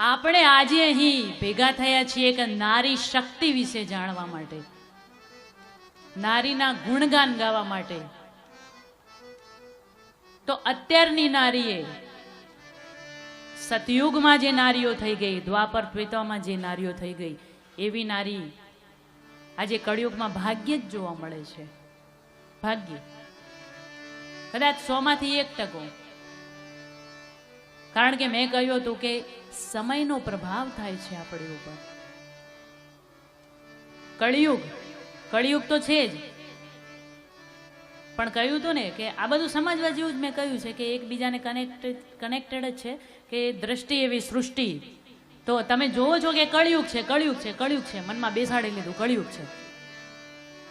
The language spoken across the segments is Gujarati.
આપણે આજે અહીં ભેગા થયા છીએ કે નારી શક્તિ વિશે જાણવા માટે, નારીના ગુણગાન ગાવા માટે. તો અત્યારની નારીએ સતયુગમાં જે નારીઓ થઈ ગઈ, દ્વાપર ત્રેતામાં જે નારીઓ થઈ ગઈ, એવી નારી આજે કળિયુગમાં ભાગ્ય જ જોવા મળે છે. ભાગ્ય કદાચ 100% 1%. કારણ કે મેં કહ્યું હતું કે સમયનો પ્રભાવ થાય છે આપણી ઉપર. કળિયુગ તો છે જ, પણ કહ્યું હતું ને કે આ બધું સમજવા જેવું જ મેં કહ્યું છે કે એકબીજાને કનેક્ટેડ જ છે. કે દ્રષ્ટિ એવી સૃષ્ટિ. તો તમે જોવો છો કે કળિયુગ છે, મનમાં બેસાડી લીધું કળિયુગ છે,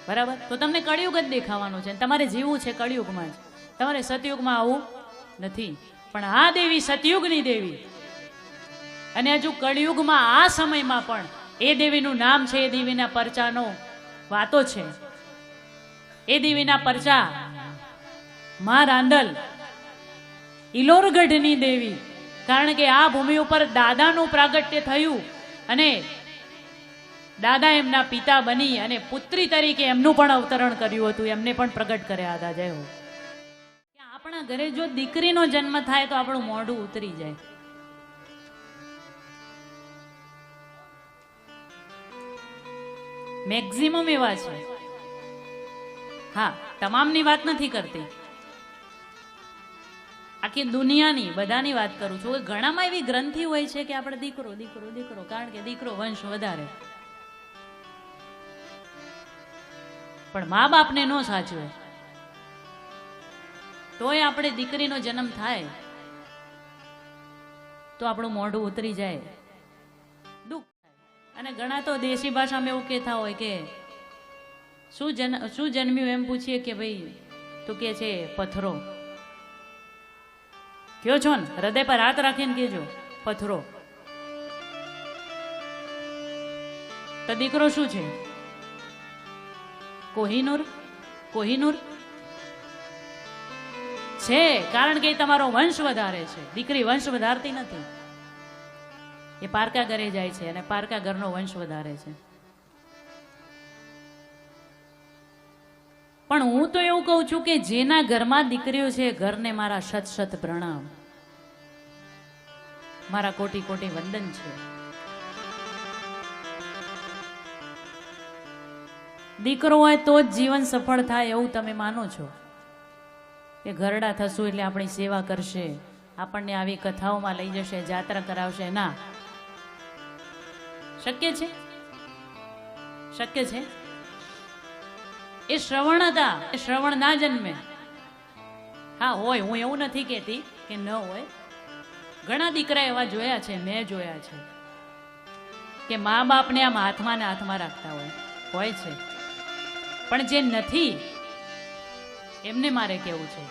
બરાબર? તો તમને કળિયુગ જ દેખાવાનું છે. તમારે જીવવું છે કળિયુગમાં જ, તમારે સતયુગમાં આવું નથી. પણ આ દેવી સતયુગની દેવી, અને હજુ કળિયુગમાં આ સમયમાં પણ એ દેવીનું નામ છે, એ દેવીના પરચાનો વાતો છે. એ દેવીના પરચા મા રાંદલ ઇલોરગઢની દેવી. કારણ કે આ ભૂમિ ઉપર દાદાનું પ્રાગટ્ય થયું અને દાદા એમના પિતા બની અને પુત્રી તરીકે એમનું પણ અવતરણ કર્યું હતું, એમને પણ પ્રગટ કર્યા હતા. જય હો. આપણા ઘરે જો દીકરીનો જન્મ થાય તો આપણું મોઢું ઉતરી જાય. મેક્સિમમ એવા છે. હા, તમામની વાત નથી કરતી, આખી દુનિયાની બધાની વાત કરું છું. ઘણામાં એવી ગ્રંથિ હોય છે કે આપણે દીકરો દીકરો દીકરો, કારણ કે દીકરો વંશ વધારે. પણ મા બાપને ન સાચવે તોય આપણે દીકરીનો જન્મ થાય તો આપણું મોઢું ઉતરી જાય, દુઃખ થાય. અને ઘણા તો દેશી ભાષામાં એવું કહેતા હોય કે શું જન્મ્યું એમ પૂછીએ કે ભાઈ તું કે છે પથરો. કયો છો ને, હૃદય પર હાથ રાખીને કેજો પથરો. તો દીકરો શું છે? કોહિનૂર છે, કારણ કે તમારો વંશ વધારે છે. દીકરી વંશ વધારતી નથી, એ પારકા ઘરે જાય છે અને પારકા ઘરનો વંશ વધારે છે. પણ હું તો એવું કહું છું કે જેના ઘરમાં દીકરીઓ છે, ઘરને મારા શત પ્રણામ, મારા કોટી કોટી વંદન છે. દીકરો હોય તો જ જીવન સફળ થાય એવું તમે માનો છો કે ઘરડા થશું એટલે આપણી સેવા કરશે, આપણને આવી કથાઓમાં લઈ જશે, જાત્રા કરાવશે? ના. શક્ય છે? શક્ય છે? એ શ્રવણ હતા, એ શ્રવણ ના જન્મે. હા હોય, હું એવું નથી કહેતી કે ન હોય. ઘણા દીકરા એવા જોયા છે, મેં જોયા છે કે મા બાપને આમ હાથમાં ને હાથમાં રાખતા હોય છે. પણ જે નથી એમને મારે કેવું છે,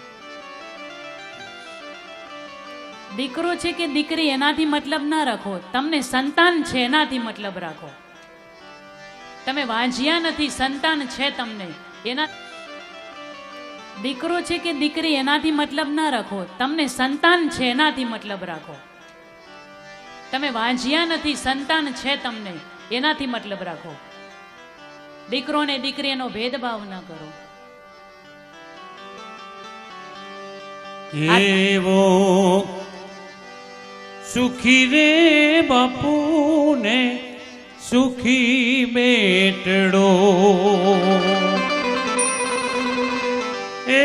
દીકરો છે કે દીકરી એનાથી મતલબ ના રાખો. તમને સંતાન છે એનાથી મતલબ રાખો. તમે વાંઝિયા નથી, સંતાન છે તમને એના. દીકરો છે કે દીકરી એનાથી મતલબ ના રાખો, તમને સંતાન છે એનાથી મતલબ રાખો. તમે વાંઝિયા નથી, સંતાન છે તમને એનાથી મતલબ રાખો. દીકરો ને દીકરી એનો ભેદભાવ ન કરો. એવો સુખી રે બાપુ ને સુખી બેટડો, એ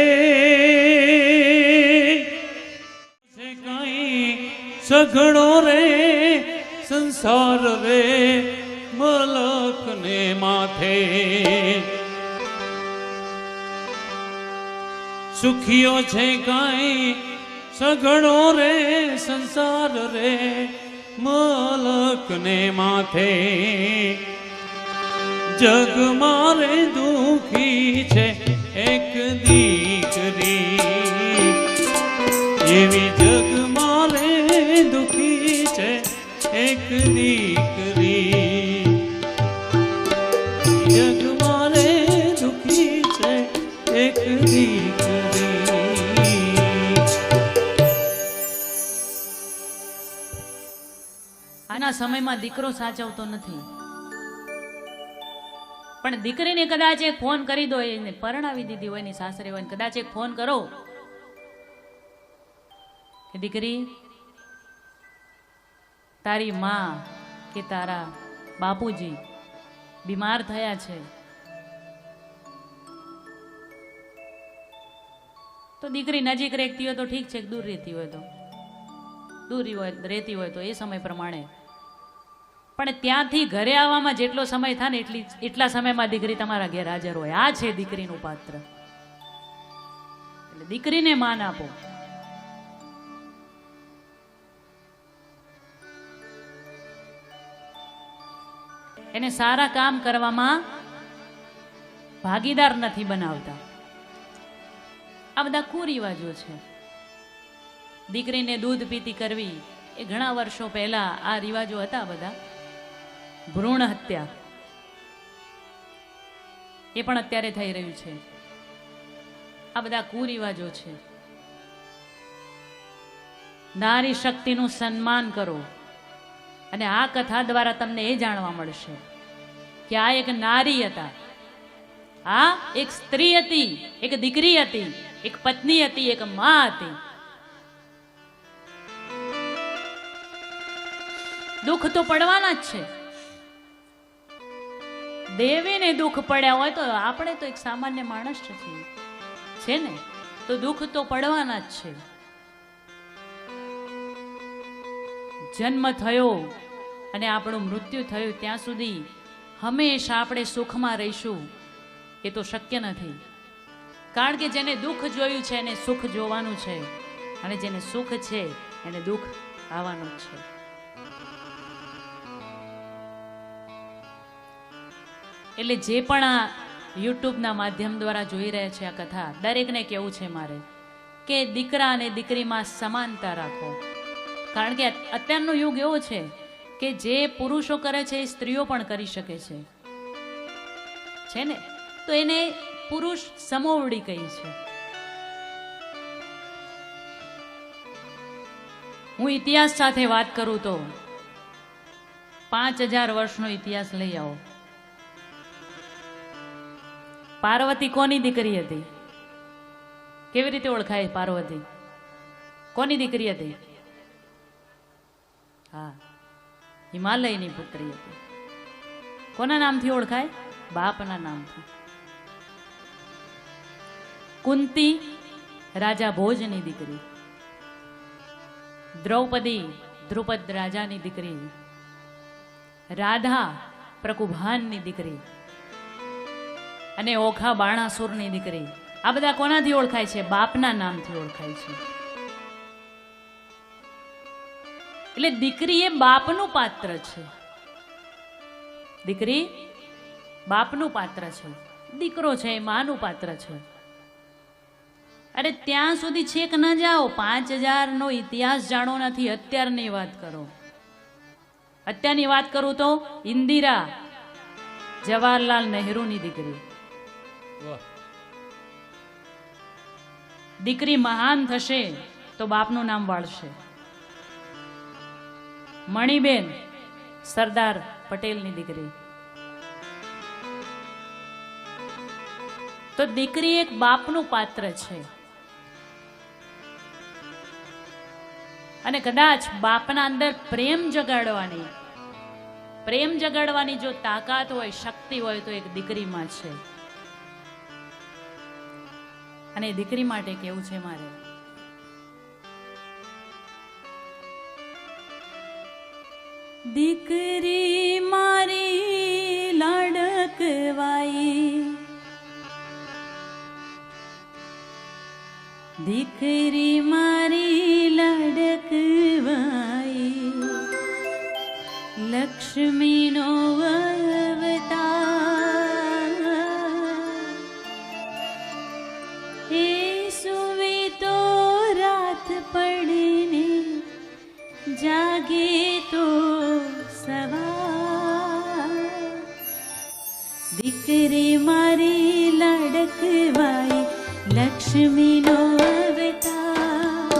કઈ સઘળો રે સંસાર રે મલક ને માથે. સુખીઓ છે કઈ સઘળો રે સંસાર રે મલક ને માથે. જગ મારે દુખી છે એક દીકરી, એવી જગ મારે દુખી છે એક દીકરી. જગ મારે દુખી છે એક દીકરી. આના સમયમાં દીકરો સાચવતો નથી, પણ દીકરીને કદાચ એક ફોન કરી દો, એને પરણાવી દીધી હોય એની સાસરે હોય, કદાચ એક ફોન કરો કે દીકરી તારી માં કે તારા બાપુજી બીમાર થયા છે, તો દીકરી નજીક રહેતી હોય તો ઠીક છે, દૂર રહેતી હોય તો દૂર રહેતી હોય તો એ સમય પ્રમાણે, પણ ત્યાંથી ઘરે આવવામાં જેટલો સમય થાય ને એટલા સમયમાં દીકરી તમારા ઘેર હાજર હોય. આ છે દીકરીનું પાત્ર. એટલે દીકરીને માન આપો. એને સારા કામ કરવામાં ભાગીદાર નથી બનાવતા. આ બધા કુરિવાજો છે. દીકરીને દૂધ પીતી કરવી એ ઘણા વર્ષો પહેલા આ રિવાજો હતા બધા. ભ્રૂણ હત્યા એ પણ અત્યારે થઈ રહ્યું છે. આ બધા કુરિવાજો છે. નારી શક્તિનું સન્માન કરો. અને આ કથા દ્વારા તમને એ જાણવા મળશે કે આ એક નારી હતા, આ એક સ્ત્રી હતી, એક દીકરી હતી, એક પત્ની હતી, એક માં હતી. દુઃખ તો પડવાના જ છે. દેવીને દુઃખ પડ્યા હોય તો આપણે તો એક સામાન્ય માણસ છે ને, તો દુઃખ તો પડવાના જ છે. જન્મ થયો અને આપણું મૃત્યુ થયું ત્યાં સુધી હંમેશા આપણે સુખમાં રહીશું એ તો શક્ય નથી. કારણ કે જેને દુઃખ જોયું છે એને સુખ જોવાનું છે, અને જેને સુખ છે એને દુઃખ આવવાનું જ છે. એટલે જે પણ આ યુટ્યુબના માધ્યમ દ્વારા જોઈ રહ્યા છે આ કથા, દરેકને કહેવું છે મારે કે દીકરા અને દીકરીમાં સમાનતા રાખો. કારણ કે અત્યારનો યુગ એવો છે કે જે પુરુષો કરે છે એ સ્ત્રીઓ પણ કરી શકે છે ને, તો એને પુરુષ સમોવડી કહી છે. હું ઇતિહાસ સાથે વાત કરું તો 5000 વર્ષનો ઇતિહાસ લઈ આવો. પાર્વતી કોની દીકરી હતી? કેવી રીતે ઓળખાય પાર્વતી? કોની દીકરી હતી? હા, હિમાલયની પુત્રી હતી. કોના નામથી ઓળખાય? બાપના નામથી. કુંતી રાજા ભોજની દીકરી, દ્રૌપદી દ્રુપદ રાજાની દીકરી, રાધા પ્રકુભાનની દીકરી અને ઓખા બાણાસુરની દીકરી. આ બધા કોનાથી ઓળખાય છે? બાપના નામથી ઓળખાય છે. એટલે દીકરી એ બાપનું પાત્ર છે. દીકરી બાપનું પાત્ર છે, દીકરો છે એ માનું પાત્ર છે. અરે ત્યાં સુધી છેક ન જાઓ, 5000 નો ઇતિહાસ જાણો નથી. અત્યારની વાત કરો. અત્યારની વાત કરું તો ઇન્દિરા જવાહરલાલ નહેરુની દીકરી. દીકરી મહાન થશે તો બાપનું નામ વાળશે. મણિબેન સરદાર પટેલની દીકરી. તો દીકરી એક બાપનું પાત્ર છે. અને કદાચ બાપના અંદર પ્રેમ જગાડવાની જો તાકાત હોય, શક્તિ હોય તો એક દીકરીમાં છે. અને દીકરી માટે કેવું છે મારે, દીકરી મારી લાડકવાઈ, દીકરી મારી લાડકવાઈ, લક્ષ્મીનો અવતાર, એ સુવે તો રાત પડને, જાગે તો સવાર, દીકરી મારી લાડકવાઈ, લક્ષ્મીનો અવતાર,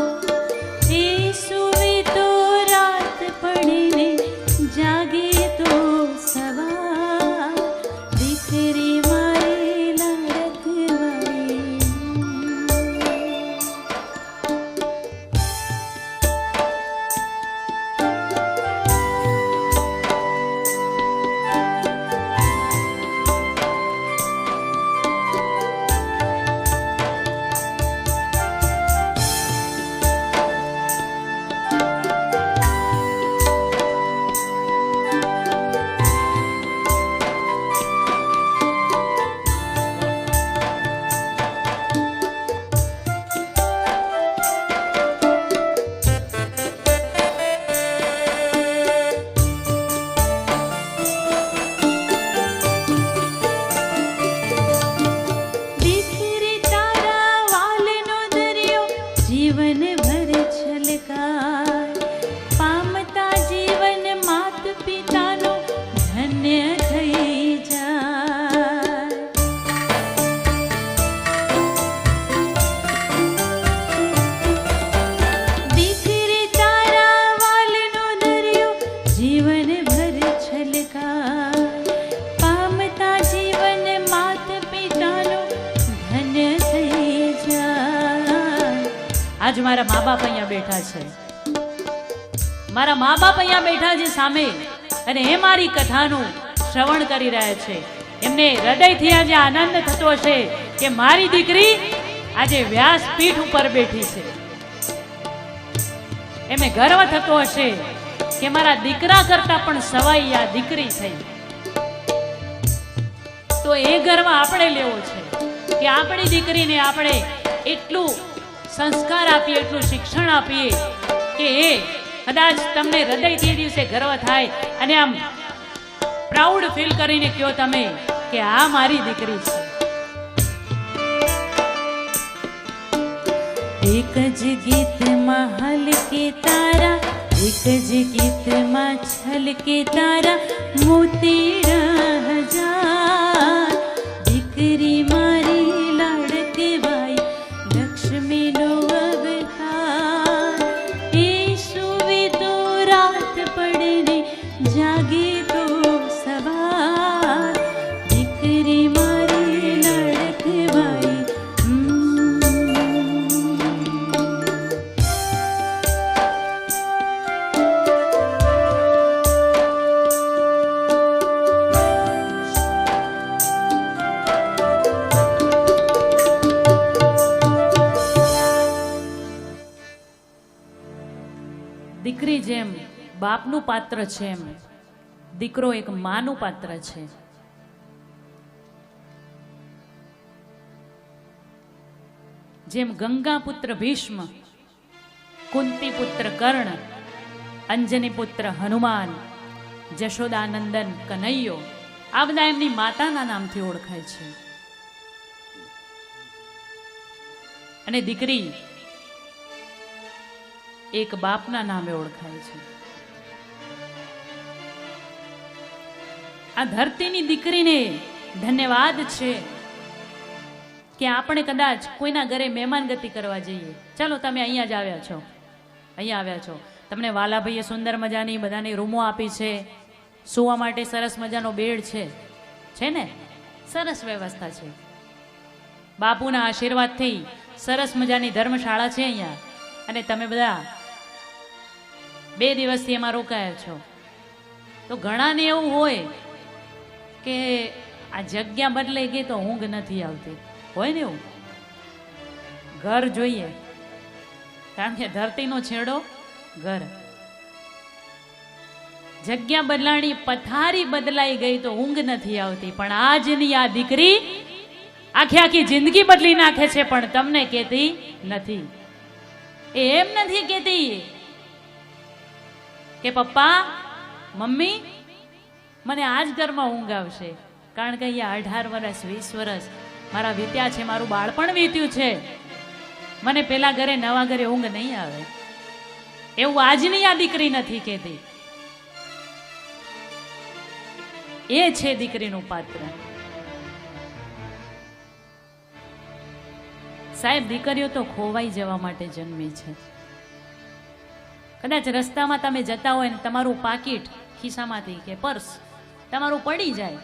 એ સુવે તો રાત પડને, આજ મારા મા બાપ અહીંયા બેઠા છે, મારા મા બાપ અહીંયા બેઠા છે સામે, અને એ મારી કથાનું શ્રવણ કરી રહ્યા છે. એમને હૃદયથી આજે આનંદ થતો હશે કે મારી દીકરી આજે વ્યાસપીઠ ઉપર બેઠી છે. એમને ગર્વ થતો હશે કે મારા દીકરા કરતા પણ સવાઈ આ દીકરી થઈ. તો એ ગર્વ આપણે લેવો છે કે આપણી દીકરીને આપણે એટલું સંસ્કાર આપીએ, એટલું શિક્ષણ આપીએ કે એ કદાચ તમને હૃદયથી દિવસે ગર્વ થાય અને આમ પ્રાઉડ ફીલ કરીને કહો તમે કે આ મારી દીકરી છે. એક જ ગીતમાં હલકે તારા, એક જ ગીતમાં છલકે તારા, મોતીડા હજાર. દીકરી મારી લાડકી બાઈ, લક્ષ્મીનો અવતાર. એ સુવે તો રાત પડે, જાગે તો સવાર. દીકરી મારી લાડકી બાઈ. દીકરી જેમ બાપનું પાત્ર છે એમ દીકરો એક માનું પાત્ર છે. જેમ ગંગા પુત્ર ભીષ્મ, કુંતી પુત્ર કર્ણ, અંજની પુત્ર હનુમાન, જશોદાનંદન કનૈયો, આ બધા એમની માતાના નામથી ઓળખાય છે. અને દીકરી એક બાપના નામે ઓળખાય છે. આ ધરતીની દીકરીને ધન્યવાદ છે કે આપણે કદાચ કોઈના ઘરે મહેમાનગતિ કરવા જઈએ. ચાલો તમે અહીંયા જ આવ્યા છો, અહીંયા આવ્યા છો, તમને વાલાભાઈએ સુંદર મજાની બધાની રૂમો આપી છે, સૂવા માટે સરસ મજાનો બેડ છે ને, સરસ વ્યવસ્થા છે. બાપુના આશીર્વાદથી સરસ મજાની ધર્મશાળા છે અહીંયા, અને તમે બધા 2 દિવસથી એમાં રોકાયા છો. તો ઘણાને એવું હોય કે આ જગ્યા બદલાઈ ગઈ તો ઊંઘ નથી આવતી, હોય ને એવું. ઘર જોઈએ, કારણ કે ધરતીનો છેડો ઘર. જગ્યા બદલાણી, પથારી બદલાઈ ગઈ તો ઊંઘ નથી આવતી, પણ આજની આ દીકરી આખી આખી જિંદગી બદલી નાખે છે, પણ તમને કહેતી નથી. એમ નથી કહેતી કે પપ્પા મમ્મી મને આ જ ઘરમાં ઊંઘ આવશે, કારણ કે અહીંયા 18 વર્ષ 20 વર્ષ મારા વીત્યા છે, મારું બાળપણ વીત્યું છે, મને પેલા ઘરે નવા ઘરે ઊંઘ નહીં આવે. એવું આજની આ દીકરી નથી કહેતી. એ છે દીકરીનું પાત્ર. સાહેબ, દીકરીઓ તો ખોવાઈ જવા માટે જન્મી છે. કદાચ રસ્તામાં તમે જતા હોય ને તમારું પાકીટ ખિસ્સામાંથી કે પર્સ તમારું પડી જાય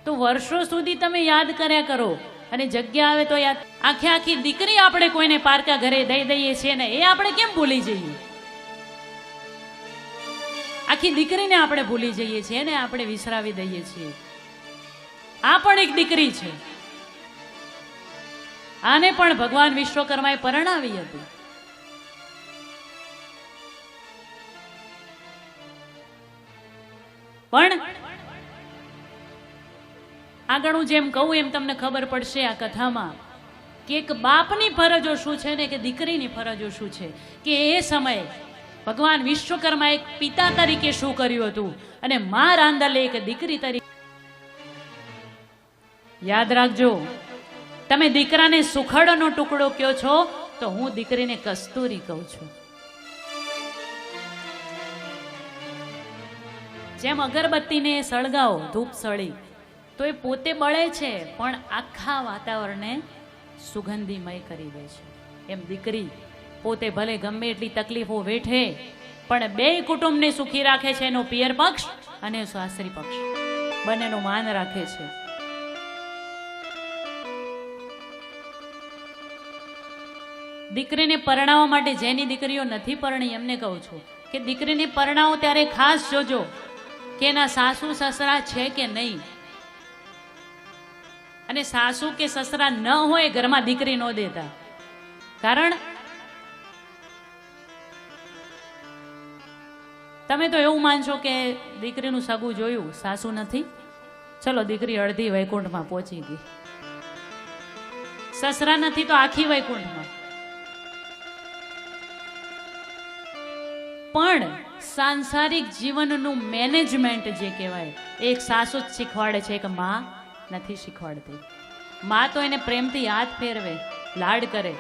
તો વર્ષો સુધી તમે યાદ કર્યા કરો, અને જગ્યા આવે તો યાદ. આખી આખી દીકરી આપણે કોઈને પારકા ઘરે દઈ દઈએ છીએ ને, એ આપણે કેમ ભૂલી જઈએ? આખી દીકરીને આપણે ભૂલી જઈએ છીએ ને, આપણે વિસરાવી દઈએ છીએ. આ પણ એક દીકરી છે. આને પણ ભગવાન વિશ્વકર્માએ પરણાવી હતી. પણ આગળ હું જેમ કહું એમ તમને ખબર પડશે આ કથામાં કે એક બાપની ફરજો શું છે ને કે દીકરીની ફરજો શું છે, કે એ સમયે ભગવાન વિશ્વકર્મા એક પિતા તરીકે શું કર્યું હતું અને મા રાંદલે એક દીકરી તરીકે. યાદ રાખજો, તમે દીકરાને સુખડનો ટુકડો કહો છો તો હું દીકરીને કસ્તુરી કહું છું. જેમ અગરબત્તીને સળગાવો, ધૂપ સળી તો એ પોતે બળે છે પણ આખા વાતાવરણને સુગંધીમય કરી દે છે. એમ દીકરી પોતે ભલે ગમે એટલી તકલીફો વેઠે પણ 2 કુટુંબને સુખી રાખે છે, એનો પિયર પક્ષ અને સાસરી પક્ષ બંનેનું માન રાખે છે. દીકરીને પરણાવવા માટે જેની દીકરીઓ નથી પરણી એમને કહું છું કે દીકરીને પરણાવો ત્યારે ખાસ જોજો કે એના સાસુ સસરા છે કે નહીં. અને સાસુ કે સસરા ન હોય ઘરમાં દીકરી ન દેતા. કારણ તમે તો એવું માનશો કે દીકરીનું સગું જોયું, સાસુ નથી, ચલો દીકરી અડધી વૈકુંઠમાં પહોંચી ગઈ. સસરા નથી તો આખી વૈકુંઠમાં. પણ સાંસારિક જીવનનું મેનેજમેન્ટ જે કહેવાય એક સાસુ જ શીખવાડે છે, એક માં નથી શીખવાડતી. માં તો એને પ્રેમથી હાથ ફેરવે, લાડ કરે.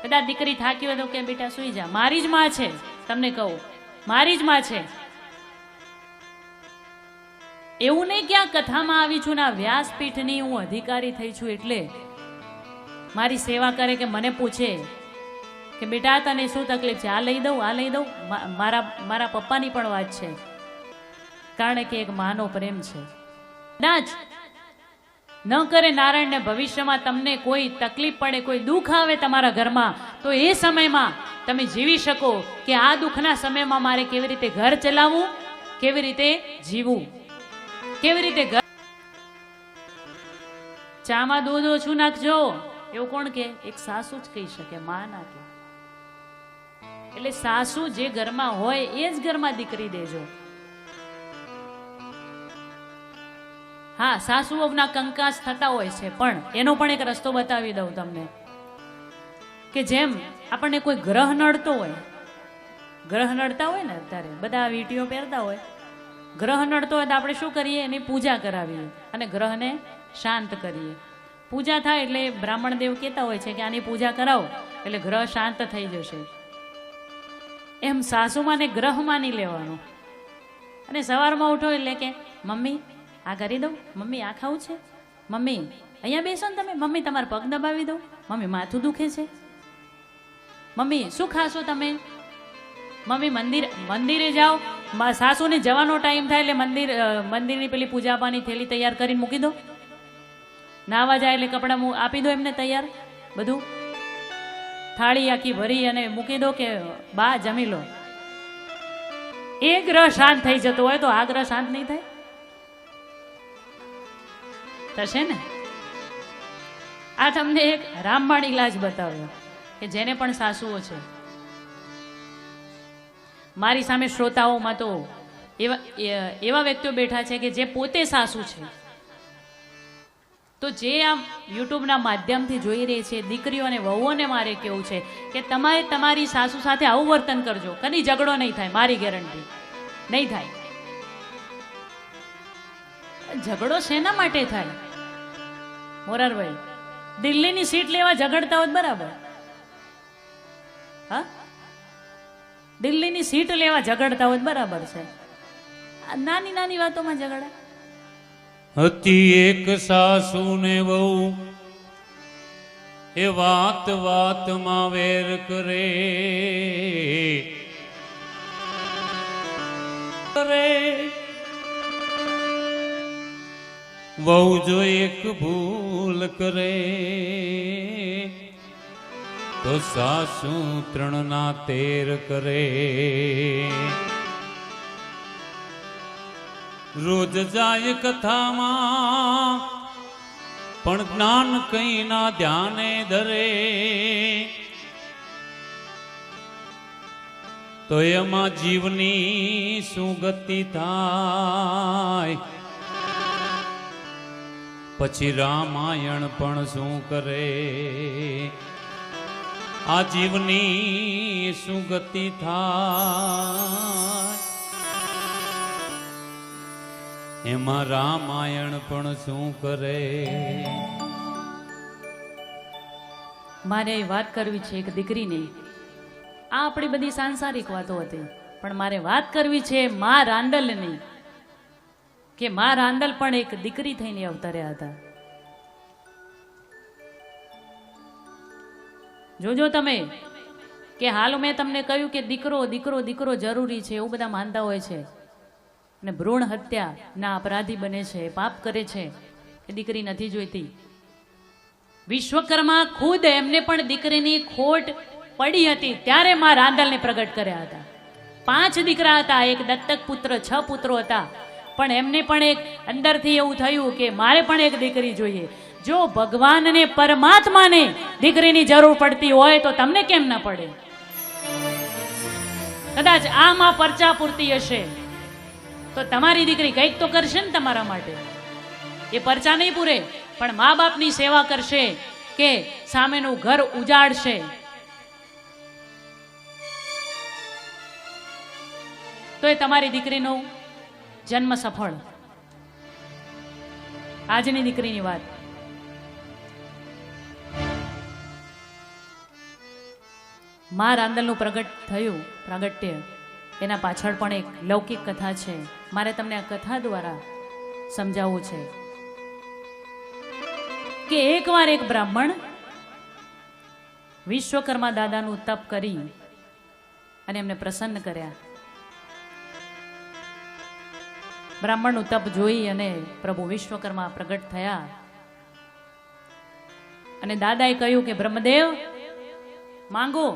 કદાચ દીકરી થાકી હોય તો કે બેટા સુઈ જા, મારી જ માં છે, તમને કહું મારી જ માં છે. એવું નહીં કે આ કથામાં આવી છું ને આ વ્યાસપીઠની હું અધિકારી થઈ છું એટલે મારી સેવા કરે કે મને પૂછે કે બેટા તને શું તકલીફ છે, આ લઈ દઉં આ લઈ દઉં. મારા પપ્પાની પણ વાત છે, કારણ કે એક માનો પ્રેમ છે. કદાચ ન કરે નારાયણને ભવિષ્યમાં તમને કોઈ તકલીફ પડે, કોઈ દુઃખ આવે તમારા ઘરમાં, તો એ સમયમાં તમે જીવી શકો કે આ દુઃખના સમયમાં મારે કેવી રીતે ઘર ચલાવવું, કેવી રીતે જીવવું, કેવી રીતે ઘર. ચામાં દૂધ ઓછું નાખજો એવું કોણ કે? એક સાસુ જ કહી શકે, માં ના કે. એટલે સાસુ જે ઘરમાં હોય એ જ ઘરમાં દીકરી દેજો. હા, સાસુઓના કંકાસ થતા હોય છે, પણ એનો પણ એક રસ્તો બતાવી દઉં તમને કે જેમ આપણને કોઈ ગ્રહ નડતો હોય, ગ્રહ નડતા હોય ને અત્યારે બધા વીંટીઓ પહેરતા હોય, ગ્રહ નડતો હોય તો આપણે શું કરીએ? એની પૂજા કરાવીએ અને ગ્રહને શાંત કરીએ. પૂજા થાય એટલે બ્રાહ્મણ દેવ કહેતા હોય છે કે આની પૂજા કરાવો એટલે ગ્રહ શાંત થઈ જશે. એમ સાસુમાને ગ્રહ માની લેવાનો. અને સવારમાં ઉઠો એટલે કે મમ્મી આ કરી દઉં, મમ્મી આ ખાવું છે, મમ્મી અહીંયા બેસો ને તમે, મમ્મી તમારા પગ દબાવી દઉં, મમ્મી માથું દુખે છે, મમ્મી શું ખાશો તમે, મમ્મી મંદિરે જાઓ. સાસુને જવાનો ટાઈમ થાય એટલે મંદિરની પેલી પૂજા પાની થેલી તૈયાર કરીને મૂકી દો. નાવા જાય એટલે કપડાં આપી દો એમને તૈયાર બધું, થાળી આખી ભરી અને મૂકી દો કે બા જમી લો. એ ગ્રહ શાંત થઈ જતો હોય તો આ ગ્રહ શાંત નહીં થાય? થશે ને? આ તમને એક રામબાણ ઇલાજ બતાવ્યો કે જેને પણ સાસુઓ છે. મારી સામે શ્રોતાઓમાં તો એવા વ્યક્તિઓ બેઠા છે કે જે પોતે સાસુ છે. તો જે આમ યુટ્યુબના માધ્યમથી જોઈ રહી છે દીકરીઓ અને વહુઓને મારે કેવું છે કે તમારે તમારી સાસુ સાથે આવું વર્તન કરજો, કદી ઝઘડો નહીં થાય, મારી ગેરંટી નહીં થાય. ઝઘડો શેના માટે થાય મોરારભાઈ? દિલ્હીની સીટ લેવા ઝઘડતા હોત બરાબર, હા, દિલ્હીની સીટ લેવા ઝઘડતા હોત બરાબર છે. નાની નાની વાતોમાં ઝઘડા. હતી એક સાસુ ને વહુ, એ વાત વાતમાં વેર કરે, વહુ જો એક ભૂલ કરે તો સાસુ 3 ના 13 કરે. રોજ જાય કથામાં પણ જ્ઞાન કઈ ના ધ્યાને ધરે, તો એમાં જીવની શું ગતિ થાય? પછી રામાયણ પણ શું કરે? આ જીવની શું ગતિ થાય? એમાં રામાયણ પણ શું કરે? મારે વાત કરવી છે એક દીકરીની. આ આપણી બધી સાંસારિક વાતો હતી, પણ મારે વાત કરવી છે માં રાંદલની, કે માં રાંદલ પણ એક દીકરી થઈને અવતર્યા હતા. જોજો તમે કે હાલ મેં તમને કહ્યું કે દીકરો દીકરો દીકરો જરૂરી છે, એવું બધા માનતા હોય છે, અને ભ્રૂણ હત્યા ના અપરાધી બને છે, પાપ કરે છે, કે દીકરી નથી જોઈતી. વિશ્વકર્મા ખુદ એમને પણ દીકરીની ખોટ પડી હતી ત્યારે માં રાંદલને પ્રગટ કર્યા હતા. 5 દીકરા હતા, એક દત્તક પુત્ર, 6 પુત્રો હતા, પણ એમને પણ એક અંદરથી એવું થયું કે મારે પણ એક દીકરી જોઈએ. જો ભગવાનને પરમાત્માને દીકરીની જરૂર પડતી હોય તો તમને કેમ ન પડે? કદાચ આમાં પરચા પૂરતી હશે તો તમારી દીકરી કંઈક તો કરશે ને તમારા માટે. એ પરચા નહીં પૂરે, પણ મા બાપની સેવા કરશે કે સામેનું ઘર ઉજાડશે. તો એ તમારી દીકરીનો જન્મ સફળ. આજની દીકરીની વાત. મા રાંદલનું પ્રાગટ્ય એના પાછળ પણ એક લૌકિક કથા છે. મારે તમને આ કથા દ્વારા સમજાવવું છે કે એકવાર એક બ્રાહ્મણ વિશ્વકર્મા દાદાનું તપ કરી અને એમને પ્રસન્ન કર્યા. બ્રાહ્મણનું તપ જોઈ અને પ્રભુ વિશ્વકર્મા પ્રગટ થયા અને દાદાએ કહ્યું કે બ્રહ્મદેવ માંગો,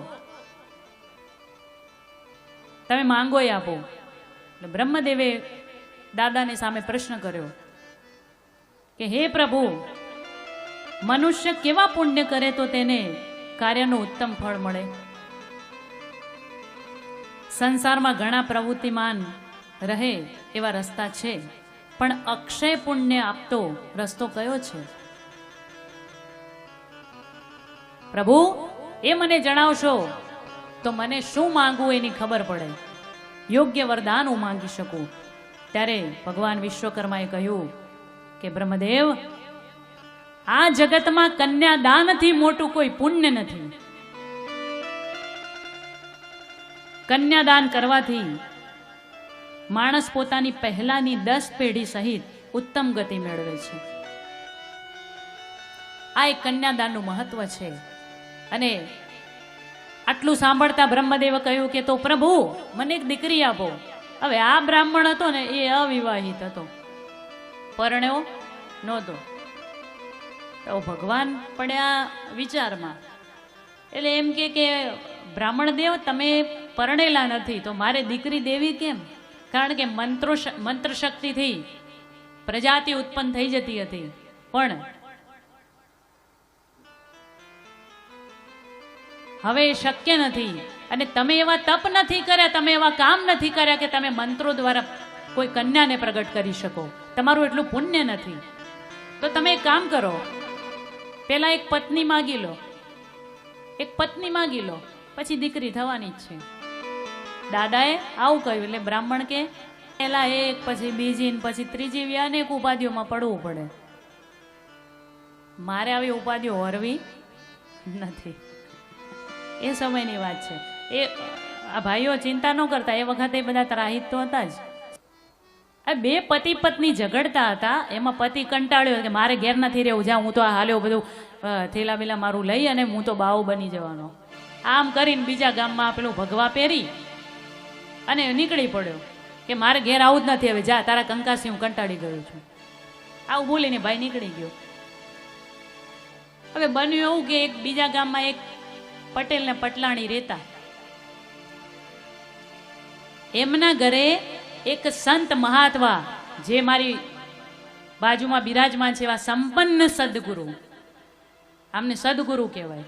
તમે માંગો એ આપો. એટલે બ્રહ્મદેવે દાદાની સામે પ્રશ્ન કર્યો કે હે પ્રભુ, મનુષ્ય કેવા પુણ્ય કરે તો તેને કાર્યનું ઉત્તમ ફળ મળે? સંસારમાં ઘણા પ્રવૃત્તિમાન રહે એવા રસ્તા છે, પણ અક્ષય પુણ્ય આપતો રસ્તો કયો છે? પ્રભુ, એ મને જણાવશો તો મને શું માંગવું એની ખબર પડે, યોગ્ય વરદાન હું માંગી શકું. ત્યારે ભગવાન વિશ્વકર્માએ કહ્યું કે બ્રહ્મદેવ, આ જગતમાં કન્યાદાનથી મોટું કોઈ પુણ્ય નથી. કન્યાદાન કરવાથી માણસ પોતાની પહેલાની 10 પેઢી સહિત ઉત્તમ ગતિ મેળવે છે. આ એક કન્યાદાનનું મહત્વ છે. અને આટલું સાંભળતા બ્રહ્મદેવે કહ્યું કે તો પ્રભુ, મને એક દીકરી આપો. હવે આ બ્રાહ્મણ હતો ને એ અવિવાહિત હતો, પરણ્યો નહોતો. તો ભગવાન પડ્યા વિચારમાં. એટલે એમ કે બ્રાહ્મણ દેવ, તમે પરણેલા નથી તો મારે દીકરી દેવી કેમ? કારણ કે મંત્ર શક્તિથી પ્રજાતિ ઉત્પન્ન થઈ જતી હતી, પણ હવે એ શક્ય નથી. અને તમે એવા તપ નથી કર્યા, તમે એવા કામ નથી કર્યા કે તમે મંત્રો દ્વારા કોઈ કન્યાને પ્રગટ કરી શકો. તમારું એટલું પુણ્ય નથી. તો તમે એક કામ કરો, પેલા એક પત્ની માગી લો, એક પત્ની માગી લો, પછી દીકરી થવાની જ છે. દાદાએ આવું કહ્યું. એટલે બ્રાહ્મણ કે પેલા એક, પછી બીજી, પછી ત્રીજી, એવી અનેક ઉપાધિઓમાં પડવું પડે. મારે આવી ઉપાધિઓ હરવી નથી. એ સમયની વાત છે. એ આ ભાઈઓ ચિંતા ન કરતા, એ વખતે બધા ત્રાહિત તો હતા જ. આ 2 પતિ પત્ની ઝઘડતા હતા. એમાં પતિ કંટાળ્યો કે મારે ઘેર નથી રહેવું, જ્યાં હું તો આ હાલ્યો બધું થેલા બેલા મારું લઈ અને હું તો બાવો બની જવાનો. આમ કરીને બીજા ગામમાં પેલું ભગવા પહેરી અને નીકળી પડ્યો કે મારે ઘેર આવું જ નથી, હવે જા તારા કંકાસી, હું કંટાળી ગયો છું. આવું બોલીને ભાઈ નીકળી ગયો. હવે બન્યું એવું કે એક બીજા ગામમાં એક પટેલ ને પટલાણી રહેતા. એમના ઘરે એક સંત મહાત્મા, જે મારી બાજુમાં બિરાજમાન છે, એવા સંપન્ન સદગુરુ, આમને સદગુરુ કહેવાય,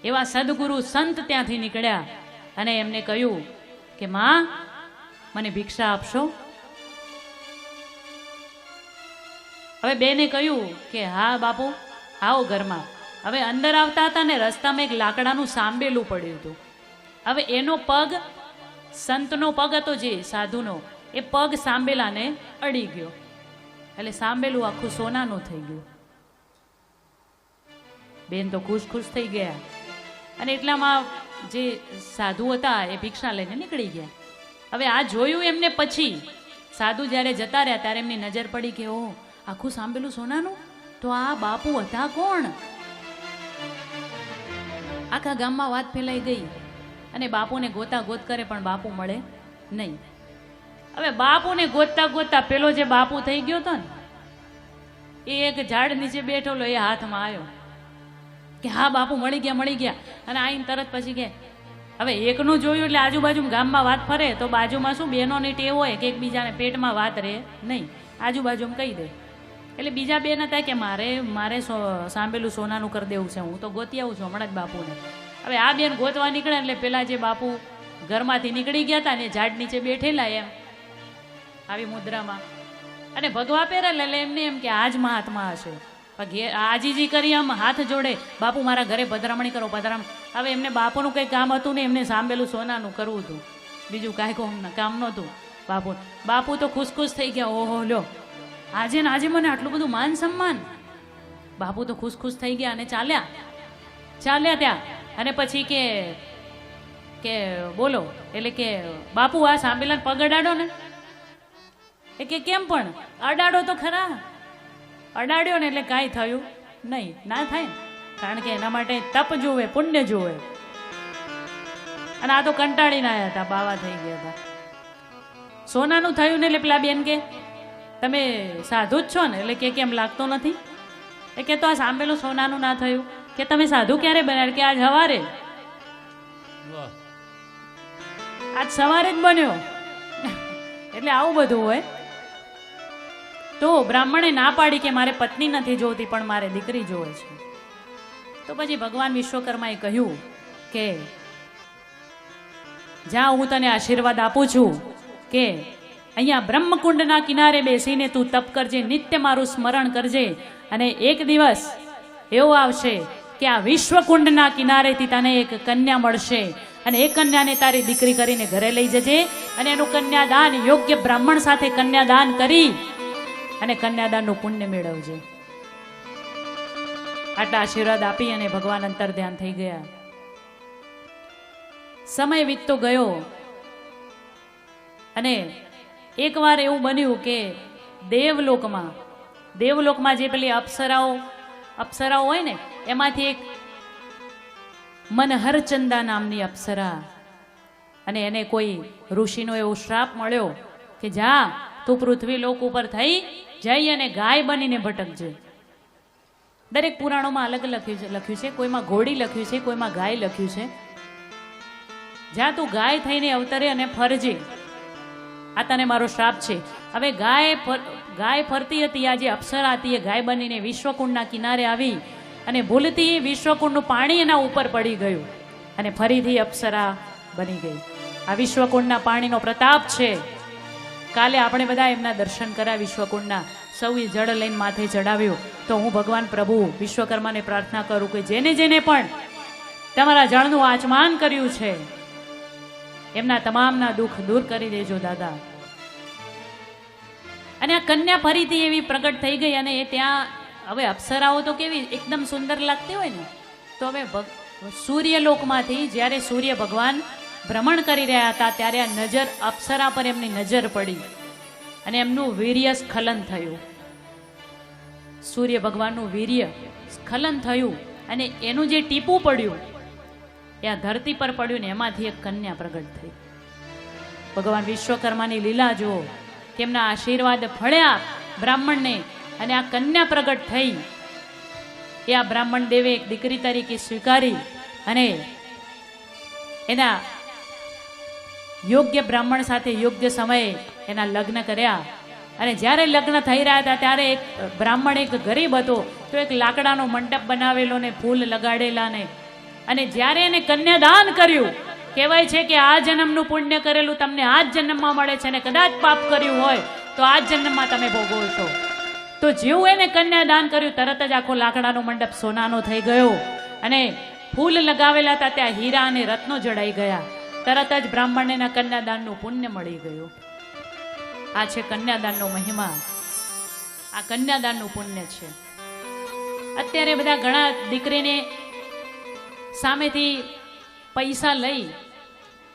એવા સદગુરુ સંત ત્યાંથી નીકળ્યા અને એમને કહ્યું કે માં, મને ભિક્ષા આપશો? હવે બેને કહ્યું કે હા બાપુ, આવો ઘરમાં. હવે અંદર આવતા હતા ને રસ્તામાં એક લાકડાનું સાંબેલું પડ્યું હતું. હવે એનો પગ, સંતનો પગ હતો જે સાધુનો, એ પગ સાંબેલાને અડી ગયો. એટલે સાંબેલું આખું સોનાનું થઈ ગયું. બેન તો ખુશ થઈ ગયા. અને એટલામાં જે સાધુ હતા એ ભિક્ષા લઈને નીકળી ગયા. હવે આ જોયું એમને. પછી સાધુ જ્યારે જતા રહ્યા ત્યારે એમની નજર પડી કે ઓહ, આખું સાંભળેલું સોનાનું, તો આ બાપુ હતા કોણ? આખા ગામમાં વાત ફેલાઈ ગઈ અને બાપુને ગોતા ગોત કરે પણ બાપુ મળે નહીં. હવે બાપુને ગોતતા ગોતતા પેલો જે બાપુ થઈ ગયો હતો ને, એ એક ઝાડ નીચે બેઠેલો, એ હાથમાં આવ્યો. કે હા બાપુ મળી ગયા અને આઈને તરત પછી કે હવે એકનું જોયું એટલે આજુબાજુ ગામમાં વાત ફરે તો બાજુમાં શું બહેનોની ટેવ હોય કે એકબીજાને પેટમાં વાત રહે નહીં, આજુબાજુમાં કહી દે. એટલે બીજા બેન હતા કે મારે સાંભળેલું સોનાનું કરી દેવું છે, હું તો ગોતી આવું છું હમણાં જ બાપુને. હવે આ બેન ગોતવા નીકળે એટલે પેલા જે બાપુ ઘરમાંથી નીકળી ગયા હતા ને ઝાડ નીચે બેઠેલા એમ આવી મુદ્રામાં અને ભગવા પહેરેલા એટલે એમને એમ કે આજ મહાત્મા હશે. આજીજી કરી આમ હાથ જોડે, બાપુ મારા ઘરે પધરામણી કરો પધરામણી. હવે એમને બાપુનું કંઈ કામ હતું ને એમને સાંભળેલું સોનાનું કરવું હતું, બીજું કાંઈ કામ નહોતું બાપુ તો ખુશ થઈ ગયા. ઓહો લ્યો આજે ને આજે મને આટલું બધું માન સન્માન. બાપુ તો ખુશ થઈ ગયા અને ચાલ્યા ત્યાં અને પછી કે બોલો એટલે કે બાપુ આ સાંભળેલા પગ અડાડો ને. એ કે કેમ પણ અડાડો તો ખરા. અડાડ્યો ને એટલે કાંઈ થયું નહીં, ના થાય ને, કારણ કે એના માટે તપ જોવે, પુણ્ય જોવે. અને આ તો કંટાળીને આવ્યા હતા, બાવા થઈ ગયા હતા. સોનાનું થયું ને એટલે પેલા બેન કે તમે સાધુ જ છો ને, એટલે કે કેમ લાગતો નથી. એ કે તો આ સાંભળેલું સોનાનું ના થયું. કે તમે સાધુ ક્યારે બન્યા? કે આજ સવારે, આજ સવારે જ બન્યો. એટલે આવું બધું હોય. તો બ્રાહ્મણે ના પાડી કે મારે પત્ની નથી જોતી પણ મારે દીકરી જોવે છે. તો પછી ભગવાન વિશ્વકર્માએ કહ્યું કે જ્યાં હું તને આશીર્વાદ આપું છું કે અહીંયા બ્રહ્મકુંડના કિનારે બેસીને તું તપ કરજે, નિત્ય મારું સ્મરણ કરજે, અને એક દિવસ એવો આવશે કે આ વિશ્વકુંડના કિનારેથી તને એક કન્યા મળશે અને એ કન્યાને તારી દીકરી કરીને ઘરે લઈ જજે અને એનું કન્યાદાન યોગ્ય બ્રાહ્મણ સાથે કન્યાદાન કરી અને કન્યાદાનનું પુણ્ય મેળવજે. આટલા આશીર્વાદ આપી અને ભગવાન અંતર ધ્યાન થઈ ગયા. સમય વીતતો ગયો અને એકવાર એવું બન્યું કે દેવલોકમાં જે પેલી અપ્સરાઓ હોય ને એમાંથી એક મનહરચંદા નામની અપ્સરા, અને એને કોઈ ઋષિનો એવો શ્રાપ મળ્યો કે જા તું પૃથ્વી લોક ઉપર થઈ જઈ અને ગાય બનીને ભટકજે. દરેક પુરાણોમાં અલગ લખ્યું છે, કોઈમાં ઘોડી લખ્યું છે, કોઈમાં ગાય લખ્યું છે. જ્યાં તું ગાય થઈને અવતરે અને ફરજે, આ તને મારો શ્રાપ છે. હવે ગાય ફરતી હતી, આ જે અપ્સરા હતી એ ગાય બનીને વિશ્વકુંડના કિનારે આવી અને ભૂલથી વિશ્વકુંડનું પાણી એના ઉપર પડી ગયું અને ફરીથી અપ્સરા બની ગઈ. આ વિશ્વકુંડના પાણીનો પ્રતાપ છે. કાલે આપણે બધા એમના દર્શન કર્યા વિશ્વકુંડના, સૌએ જળ લઈને માથે ચડાવ્યું. તો હું ભગવાન પ્રભુ વિશ્વકર્માને પ્રાર્થના કરું કે જેને પણ તમારા જળનું આચમાન કર્યું છે એમના તમામના દુઃખ દૂર કરી દેજો દાદા. અને આ કન્યા ફરીથી એવી પ્રગટ થઈ ગઈ અને એ ત્યાં, હવે અપ્સરાઓ તો કેવી એકદમ સુંદર લાગતી હોય ને, તો હવે સૂર્યલોકમાંથી જ્યારે સૂર્ય ભગવાન ભ્રમણ કરી રહ્યા હતા ત્યારે આ નજર અપ્સરા પર એમની નજર પડી અને એમનું વીર્ય સ્ખલન થયું. સૂર્ય ભગવાનનું વીર્ય સ્ખલન થયું અને એનું જે ટીપું પડ્યું એ આ ધરતી પર પડ્યું ને એમાંથી એક કન્યા પ્રગટ થઈ. ભગવાન વિશ્વકર્માની લીલા જુઓ, તેમના આશીર્વાદ ફળ્યા બ્રાહ્મણને અને આ કન્યા પ્રગટ થઈ. એ આ બ્રાહ્મણ દેવે એક દીકરી તરીકે સ્વીકારી અને એના યોગ્ય બ્રાહ્મણ સાથે યોગ્ય સમયે એના લગ્ન કર્યા. અને જ્યારે લગ્ન થઈ રહ્યા હતા ત્યારે એક બ્રાહ્મણ એક ગરીબ હતો, તો એક લાકડાનો મંડપ બનાવેલો ને ફૂલ લગાડેલા ને, અને જ્યારે એને કન્યાદાન કર્યું, કહેવાય છે કે આ જન્મનું પુણ્ય કરેલું તમને આ જ જન્મમાં મળે છે અને કદાચ પાપ કર્યું હોય તો આ જ જન્મમાં તમે ભોગવશો. તો જેવું એને કન્યાદાન કર્યું તરત જ આખો લાકડાનો મંડપ સોનાનો થઈ ગયો અને ફૂલ લગાવેલા હતા ત્યાં હીરા અને રત્નો જડાઈ ગયા. તરત જ બ્રાહ્મણને કન્યાદાનનું પુણ્ય મળી ગયું. આ છે કન્યાદાનનો મહિમા, આ કન્યાદાનનું પુણ્ય છે. અત્યારે બધા ઘણા દીકરીને સામેથી પૈસા લઈ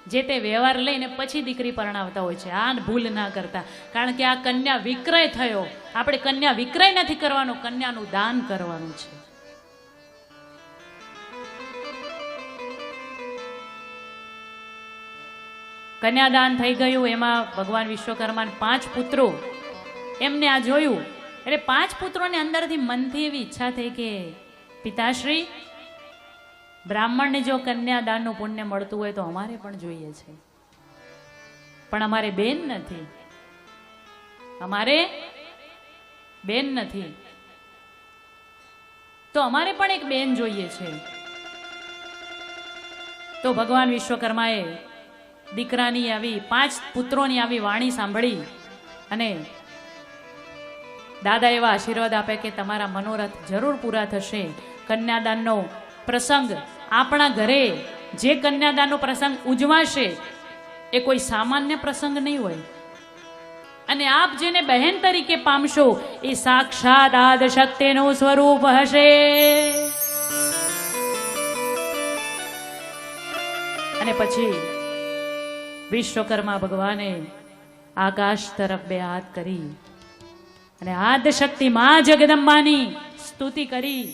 જે તે વ્યવહાર લઈને પછી દીકરી પરણાવતા હોય છે. આ ભૂલ ના કરતા, કારણ કે આ કન્યા વિક્રય થયો. આપણે કન્યા વિક્રય નથી કરવાનો, કન્યાનું દાન કરવાનું છે. કન્યાદાન થઈ ગયું. એમાં ભગવાન વિશ્વકર્માને 5 પુત્રો, એમને આ જોયું એટલે 5 પુત્રોને અંદરથી મનથી એવી ઈચ્છા થઈ કે પિતાશ્રી બ્રાહ્મણને જો કન્યાદાનનું પુણ્ય મળતું હોય તો અમારે પણ જોઈએ છે, પણ અમારે બેન નથી, અમારે બેન નથી, તો અમારે પણ એક બેન જોઈએ છે. તો ભગવાન વિશ્વકર્માએ દીકરાની આવી 5 પુત્રોની આવી વાણી સાંભળી અને દાદા એવા આશીર્વાદ આપે કે તમારા મનોરથ જરૂર પૂરા થશે. કન્યાદાનનો પ્રસંગ આપણા ઘરે જે કન્યાદાનનો પ્રસંગ ઉજવાશે એ કોઈ સામાન્ય પ્રસંગ નહીં હોય, અને આપ જેને બહેન તરીકે પામશો એ સાક્ષાત આદશક્તિનું સ્વરૂપ હશે. અને પછી વિશ્વકર્મા ભગવાને આકાશ તરફ 2 હાથ કરી અને આદશક્તિ માં જગદંબાની સ્તુતિ કરી.